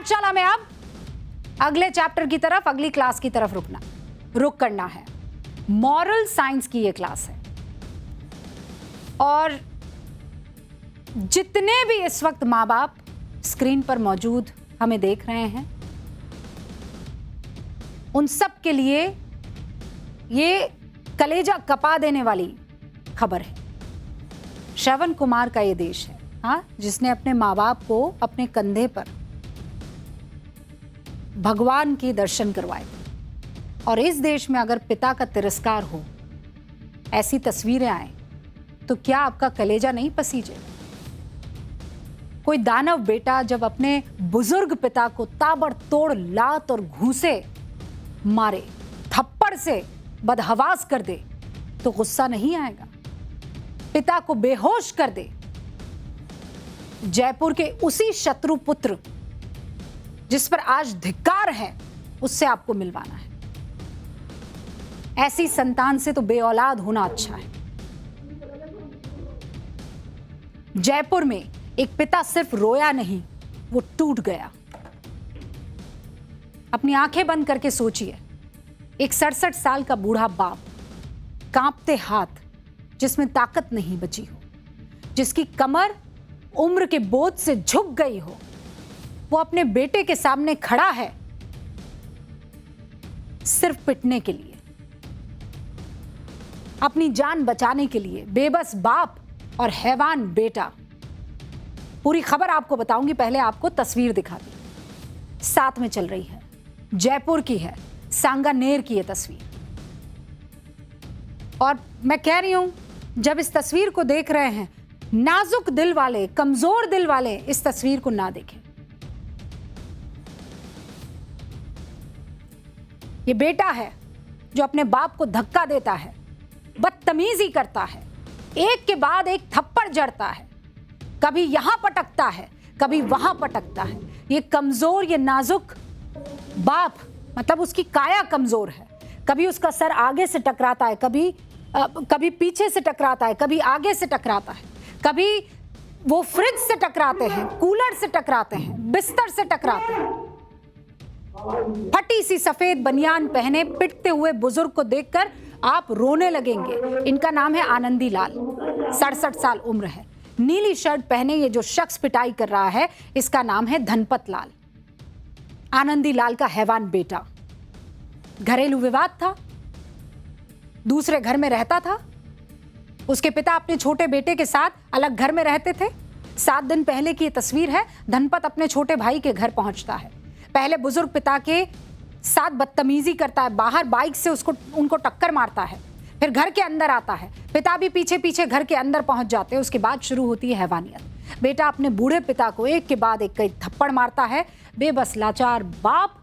पाठशाला में अब अगले चैप्टर की तरफ, अगली क्लास की तरफ रुक करना है। मॉरल साइंस की ये क्लास है और जितने भी इस वक्त माँ बाप स्क्रीन पर मौजूद हमें देख रहे हैं, उन सब के लिए ये कलेजा कपा देने वाली खबर है। श्रवण कुमार का ये देश है, हाँ, जिसने अपने माँ बाप को अपने कंधे पर भगवान के दर्शन करवाए थे। और इस देश में अगर पिता का तिरस्कार हो, ऐसी तस्वीरें आए, तो क्या आपका कलेजा नहीं पसीजे? कोई दानव बेटा जब अपने बुजुर्ग पिता को ताबड़तोड़ लात और घूंसे मारे, थप्पड़ से बदहवास कर दे, तो गुस्सा नहीं आएगा? पिता को बेहोश कर दे, जयपुर के उसी शत्रु पुत्र जिस पर आज धिक्कार है, उससे आपको मिलवाना है। ऐसी संतान से तो बेऔलाद होना अच्छा है। जयपुर में एक पिता सिर्फ रोया नहीं, वो टूट गया। अपनी आंखें बंद करके सोचिए, एक 67 साल का बूढ़ा बाप, कांपते हाथ, जिसमें ताकत नहीं बची हो, जिसकी कमर उम्र के बोझ से झुक गई हो, वो अपने बेटे के सामने खड़ा है सिर्फ पिटने के लिए, अपनी जान बचाने के लिए। बेबस बाप और हैवान बेटा। पूरी खबर आपको बताऊंगी, पहले आपको तस्वीर दिखा दी। साथ में चल रही है, जयपुर की है, सांगानेर की ये तस्वीर। और मैं कह रही हूं, जब इस तस्वीर को देख रहे हैं, नाजुक दिल वाले, कमजोर दिल वाले इस तस्वीर को ना देखें। ये बेटा है जो अपने बाप को धक्का देता है, बदतमीजी करता है, एक के बाद एक थप्पड़ जड़ता है, कभी यहां पटकता है, कभी वहां पटकता है। ये कमजोर, ये नाजुक बाप, मतलब उसकी काया कमजोर है। कभी उसका सर आगे से टकराता है, कभी पीछे से टकराता है, कभी आगे से टकराता है, कभी वो फ्रिज से टकराते हैं, कूलर से टकराते हैं, बिस्तर से टकराते हैं। फटी सी सफेद बनियान पहने पिटते हुए बुजुर्ग को देखकर आप रोने लगेंगे। इनका नाम है आनंदी लाल, 67 साल उम्र है। नीली शर्ट पहने ये जो शख्स पिटाई कर रहा है, इसका नाम है धनपत लाल। आनंदी लाल का हैवान बेटा। घरेलू विवाद था, दूसरे घर में रहता था। उसके पिता अपने छोटे बेटे के साथ अलग घर में रहते थे। 7 दिन पहले की ये तस्वीर है। धनपत अपने छोटे भाई के घर पहुंचता है। पहले बुजुर्ग पिता के साथ बदतमीजी करता है, बाहर बाइक से उनको टक्कर मारता है, फिर घर के अंदर आता है। पिता भी पीछे पीछे घर के अंदर पहुंच जाते हैं। उसके बाद शुरू होती है हैवानियत। बेटा अपने बूढ़े पिता को एक के बाद एक कई थप्पड़ मारता है। बेबस लाचार बाप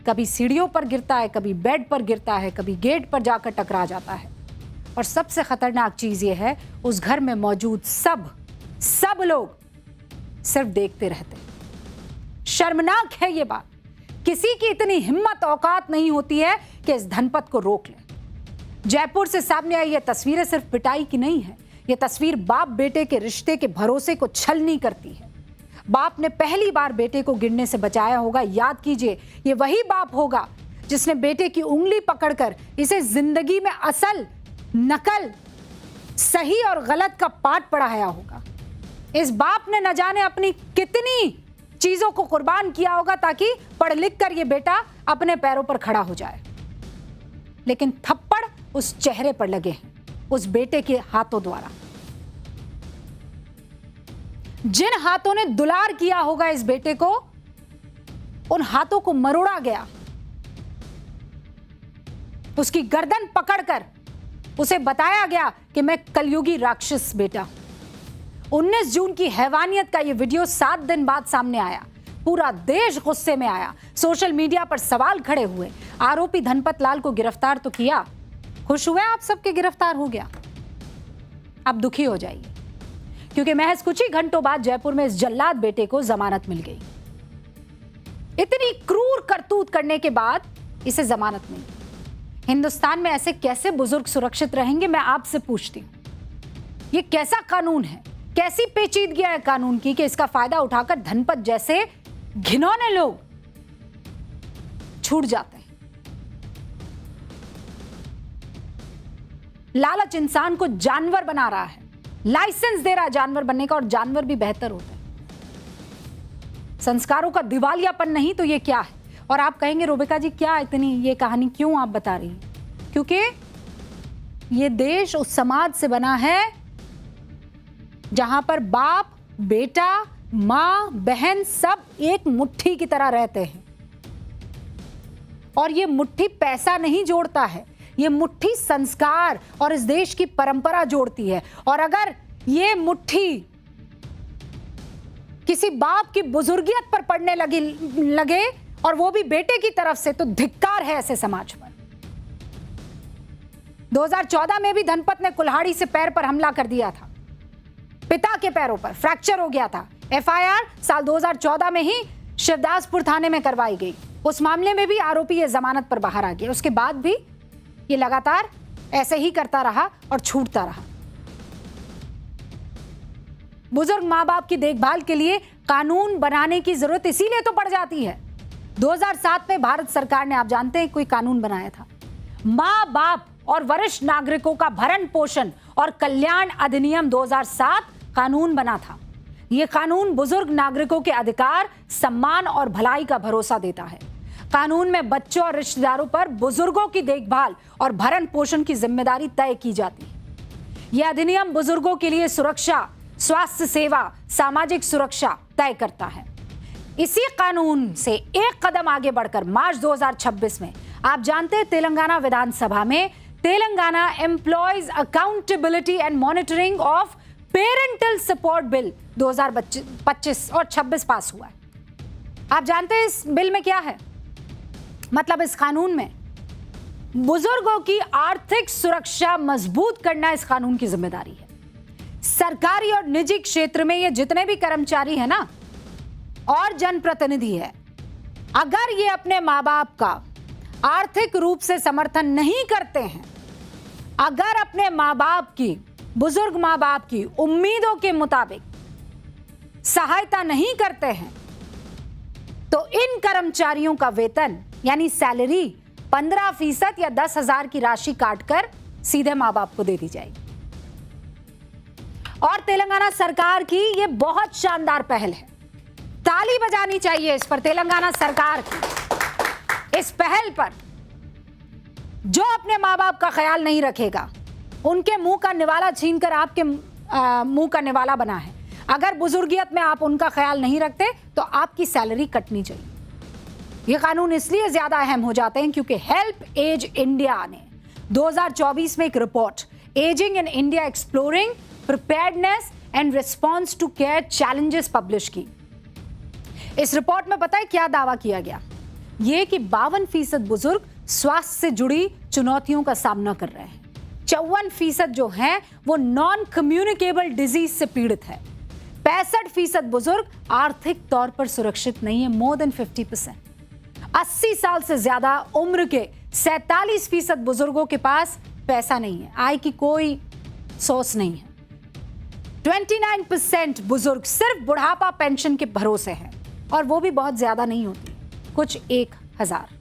कभी सीढ़ियों पर गिरता है, कभी बेड पर गिरता है, कभी गेट पर जाकर टकरा जाता है। और सबसे खतरनाक चीज ये है, उस घर में मौजूद सब लोग सिर्फ देखते रहते हैं। शर्मनाक है ये बात। किसी की इतनी हिम्मत औकात नहीं होती है कि इस धनपत को रोक ले। जयपुर से सामने आई ये तस्वीरें सिर्फ पिटाई की नहीं है। ये तस्वीर बाप बेटे के रिश्ते के भरोसे को छलनी करती है। बाप ने पहली बार बेटे को गिरने से बचाया होगा। याद कीजिए, ये वही बाप होगा जिसने बेटे की उंगली पकड़कर इसे जिंदगी में असल, नकल, सही और गलत का पाठ पढ़ाया होगा। इस बाप ने न जाने अपनी कितनी चीजों को कुर्बान किया होगा ताकि पढ़ लिख कर ये बेटा अपने पैरों पर खड़ा हो जाए। लेकिन थप्पड़ उस चेहरे पर लगे हैं, उस बेटे के हाथों द्वारा। जिन हाथों ने दुलार किया होगा इस बेटे को, उन हाथों को मरोड़ा गया। उसकी गर्दन पकड़कर उसे बताया गया कि मैं कलयुगी राक्षस बेटा। 19 जून की हैवानियत का यह वीडियो 7 दिन बाद सामने आया। पूरा देश गुस्से में आया। सोशल मीडिया पर सवाल खड़े हुए। आरोपी धनपत लाल को गिरफ्तार तो किया, खुश हुए आप सबके गिरफ्तार हो गया। अब दुखी हो जाइए, क्योंकि महज कुछ ही घंटों बाद जयपुर में इस जल्लाद बेटे को जमानत मिल गई। इतनी क्रूर करतूत करने के बाद इसे जमानत मिली। हिंदुस्तान में ऐसे कैसे बुजुर्ग सुरक्षित रहेंगे, मैं आपसे पूछती हूं। ये कैसा कानून है, कैसी पेचीदगी है कानून की कि इसका फायदा उठाकर धनपत जैसे घिनौने लोग छूट जाते हैं। लालच इंसान को जानवर बना रहा है, लाइसेंस दे रहा है जानवर बनने का, और जानवर भी बेहतर होते हैं। संस्कारों का दिवालियापन नहीं तो ये क्या है? और आप कहेंगे रुबिका जी क्या इतनी ये कहानी क्यों आप बता रही हैं? क्योंकि ये देश उस समाज से बना है जहां पर बाप, बेटा, मां, बहन सब एक मुट्ठी की तरह रहते हैं। और ये मुट्ठी पैसा नहीं जोड़ता है, ये मुट्ठी संस्कार और इस देश की परंपरा जोड़ती है। और अगर ये मुट्ठी किसी बाप की बुजुर्गियत पर पड़ने लगे और वो भी बेटे की तरफ से, तो धिक्कार है ऐसे समाज पर। 2014 में भी धनपत ने कुल्हाड़ी से पैर पर हमला कर दिया था, पिता के पैरों पर फ्रैक्चर हो गया था। एफआईआर साल 2014 में ही शिवदासपुर थाने में करवाई गई। उस मामले में भी आरोपी ये जमानत पर बाहर आ गया। उसके बाद भी ये लगातार ऐसे ही करता रहा और छूटता रहा। बुजुर्ग मां बाप की देखभाल के लिए कानून बनाने की जरूरत इसीलिए तो पड़ जाती है। 2007 में भारत सरकार ने, आप जानते हैं, कोई कानून बनाया था, मां बाप और वरिष्ठ नागरिकों का भरण पोषण और कल्याण अधिनियम 2007 कानून बना था। यह कानून बुजुर्ग नागरिकों के अधिकार, सम्मान और भलाई का भरोसा देता है। कानून में बच्चों और रिश्तेदारों पर बुजुर्गों की देखभाल और भरण पोषण की जिम्मेदारी तय की जाती है। यह अधिनियम बुजुर्गों के लिए सुरक्षा, स्वास्थ्य सेवा, सामाजिक सुरक्षा तय करता है। इसी कानून से एक कदम आगे बढ़कर मार्च 2026 में, आप जानते हैं, तेलंगाना विधानसभा में Telangana employees accountability and monitoring of parental support bill 2025 और 26 पास हुआ है। आप जानते हैं इस बिल में क्या है? मतलब इस कानून में बुजुर्गों की आर्थिक सुरक्षा मजबूत करना इस कानून की जिम्मेदारी है। सरकारी और निजी क्षेत्र में ये जितने भी कर्मचारी हैं ना, और जनप्रतिनिधि है, अगर ये अपने मां बाप का आर्थिक रूप से समर्थन नहीं करते हैं, अगर अपने मां बाप की, बुजुर्ग मां बाप की उम्मीदों के मुताबिक सहायता नहीं करते हैं, तो इन कर्मचारियों का वेतन यानी सैलरी 15% या 10,000 की राशि काटकर सीधे मां बाप को दे दी जाएगी। और तेलंगाना सरकार की यह बहुत शानदार पहल है, ताली बजानी चाहिए इस पर, तेलंगाना सरकार की इस पहल पर। जो अपने मां बाप का ख्याल नहीं रखेगा, उनके मुंह का निवाला छीनकर आपके मुंह का निवाला बना है। अगर बुजुर्गियत में आप उनका ख्याल नहीं रखते तो आपकी सैलरी कटनी चाहिए। ये कानून इसलिए ज्यादा अहम हो जाते हैं क्योंकि हेल्प एज इंडिया ने 2024 में एक report, ageing in India exploring preparedness and response to care challenges, publish की। इस रिपोर्ट में पता है क्या दावा किया गया? यह कि 52% बुजुर्ग स्वास्थ्य से जुड़ी चुनौतियों का सामना कर रहे हैं। 54% जो हैं वो नॉन कम्युनिकेबल डिजीज से पीड़ित है। 65% बुजुर्ग आर्थिक तौर पर सुरक्षित नहीं है, मोर देन 50%। 80 साल से ज्यादा उम्र के 47% बुजुर्गों के पास पैसा नहीं है, आय की कोई सोर्स नहीं है। 29% बुजुर्ग सिर्फ बुढ़ापा पेंशन के भरोसे हैं, और वो भी बहुत ज्यादा नहीं होती, कुछ 1000।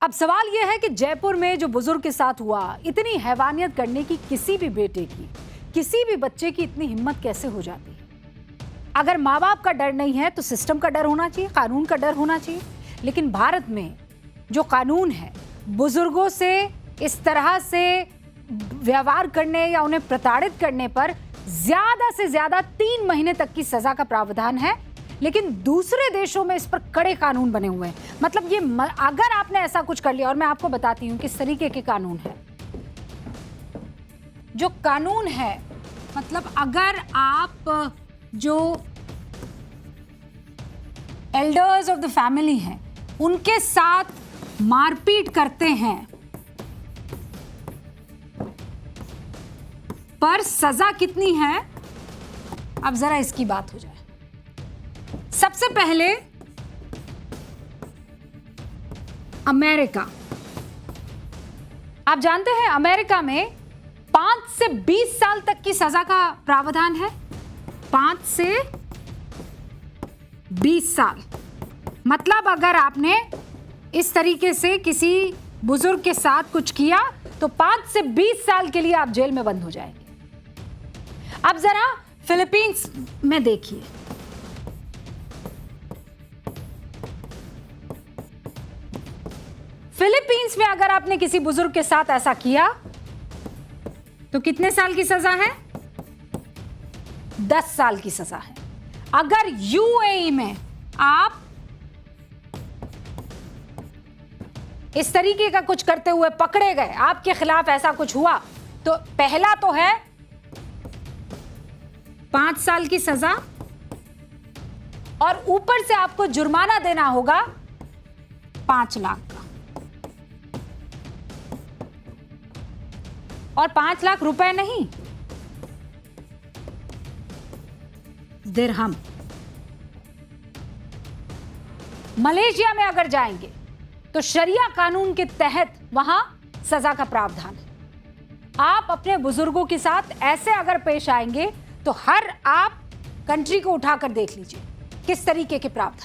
अब सवाल यह है कि जयपुर में जो बुजुर्ग के साथ हुआ, इतनी हैवानियत करने की किसी भी बेटे की, किसी भी बच्चे की इतनी हिम्मत कैसे हो जाती है? अगर माँ बाप का डर नहीं है तो सिस्टम का डर होना चाहिए, कानून का डर होना चाहिए। लेकिन भारत में जो कानून है, बुजुर्गों से इस तरह से व्यवहार करने या उन्हें प्रताड़ित करने पर ज्यादा से ज्यादा 3 महीने तक की सजा का प्रावधान है। लेकिन दूसरे देशों में इस पर कड़े कानून बने हुए हैं। मतलब ये अगर आपने ऐसा कुछ कर लिया, और मैं आपको बताती हूं किस तरीके के कानून है। जो कानून है, मतलब अगर आप जो एल्डर्स ऑफ द फैमिली हैं उनके साथ मारपीट करते हैं पर सजा कितनी है, अब जरा इसकी बात हो जाए। सबसे पहले अमेरिका, आप जानते हैं अमेरिका में 5 से 20 साल तक की सजा का प्रावधान है। 5 से 20 साल, मतलब अगर आपने इस तरीके से किसी बुजुर्ग के साथ कुछ किया तो 5 से 20 साल के लिए आप जेल में बंद हो जाएंगे। अब जरा फिलीपींस में देखिए, फिलीपींस में अगर आपने किसी बुजुर्ग के साथ ऐसा किया तो कितने साल की सजा है? 10 साल की सजा है। अगर यूएई में आप इस तरीके का कुछ करते हुए पकड़े गए, आपके खिलाफ ऐसा कुछ हुआ, तो पहला तो है 5 साल की सजा और ऊपर से आपको जुर्माना देना होगा 5 लाख का। और 5 लाख रुपए नहीं, दिरहम। मलेशिया में अगर जाएंगे तो शरिया कानून के तहत वहां सजा का प्रावधान है। आप अपने बुजुर्गों के साथ ऐसे अगर पेश आएंगे तो हर आप कंट्री को उठाकर देख लीजिए किस तरीके के प्रावधान।